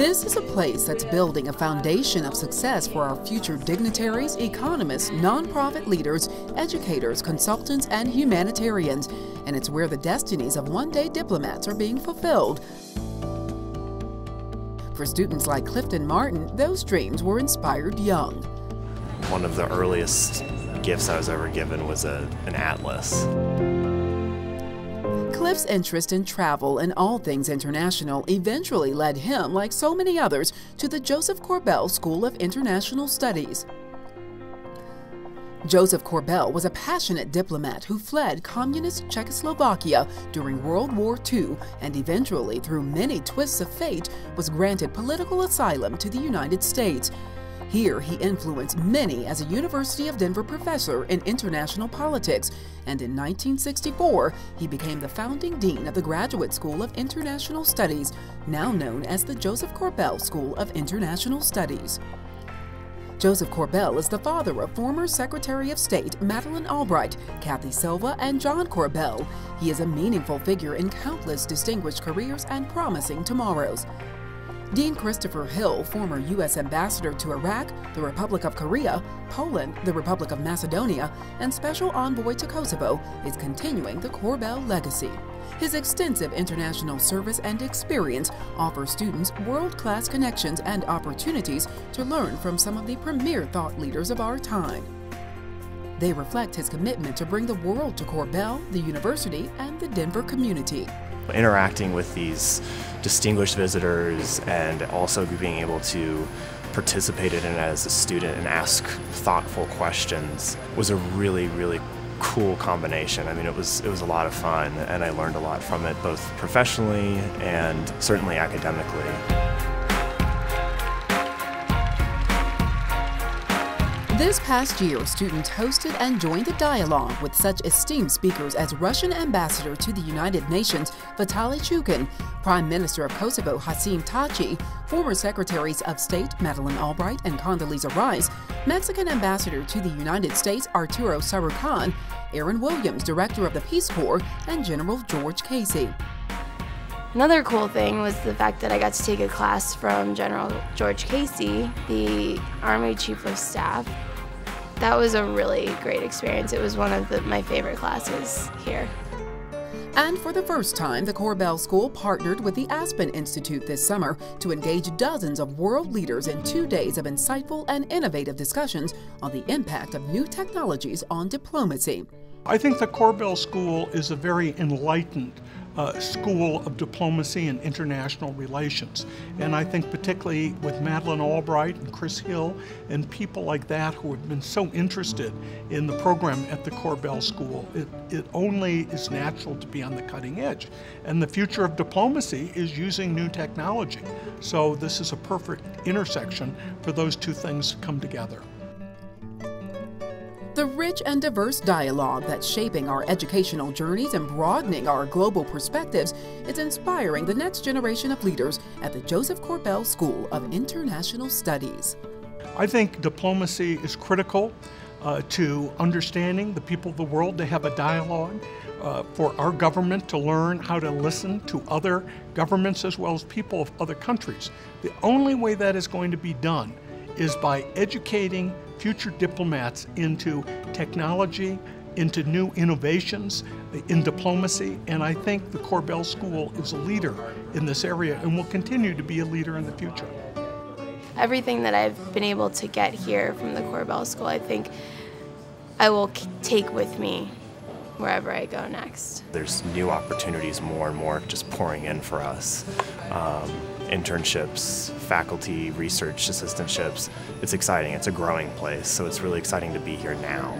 This is a place that's building a foundation of success for our future dignitaries, economists, nonprofit leaders, educators, consultants, and humanitarians. And it's where the destinies of one-day diplomats are being fulfilled. For students like Clifton Martin, those dreams were inspired young. One of the earliest gifts I was ever given was an atlas. Cliff's interest in travel and all things international eventually led him, like so many others, to the Joseph Korbel School of International Studies. Joseph Korbel was a passionate diplomat who fled communist Czechoslovakia during World War II and eventually, through many twists of fate, was granted political asylum to the United States. Here, he influenced many as a University of Denver professor in international politics, and in 1964, he became the founding dean of the Graduate School of International Studies, now known as the Joseph Korbel School of International Studies. Joseph Korbel is the father of former Secretary of State Madeleine Albright, Kathy Silva, and John Korbel. He is a meaningful figure in countless distinguished careers and promising tomorrows. Dean Christopher Hill, former U.S. Ambassador to Iraq, the Republic of Korea, Poland, the Republic of Macedonia, and Special Envoy to Kosovo, is continuing the Korbel legacy. His extensive international service and experience offer students world-class connections and opportunities to learn from some of the premier thought leaders of our time. They reflect his commitment to bring the world to Korbel, the university, and the Denver community. Interacting with these distinguished visitors and also being able to participate in it as a student and ask thoughtful questions was a really, really cool combination. I mean, it was a lot of fun, and I learned a lot from it, both professionally and certainly academically. This past year, students hosted and joined the dialogue with such esteemed speakers as Russian Ambassador to the United Nations Vitaly Chukin, Prime Minister of Kosovo Hasim Taci, former Secretaries of State Madeleine Albright and Condoleezza Rice, Mexican Ambassador to the United States Arturo Sarucán, Aaron Williams, Director of the Peace Corps, and General George Casey. Another cool thing was the fact that I got to take a class from General George Casey, the Army Chief of Staff. That was a really great experience. It was one of my favorite classes here. And for the first time, the Korbel School partnered with the Aspen Institute this summer to engage dozens of world leaders in 2 days of insightful and innovative discussions on the impact of new technologies on diplomacy. I think the Korbel School is a very enlightened school of diplomacy and international relations. And I think particularly with Madeleine Albright and Chris Hill and people like that who have been so interested in the program at the Korbel School, it only is natural to be on the cutting edge. And the future of diplomacy is using new technology. So this is a perfect intersection for those two things to come together. The rich and diverse dialogue that's shaping our educational journeys and broadening our global perspectives is inspiring the next generation of leaders at the Joseph Korbel School of International Studies. I think diplomacy is critical to understanding the people of the world, to have a dialogue, for our government to learn how to listen to other governments as well as people of other countries. The only way that is going to be done is by educating future diplomats into technology, into new innovations in diplomacy, and I think the Korbel School is a leader in this area and will continue to be a leader in the future. Everything that I've been able to get here from the Korbel School, I think I will take with me wherever I go next. There's new opportunities more and more just pouring in for us. Internships, faculty, research assistantships. It's exciting. It's a growing place, so it's really exciting to be here now.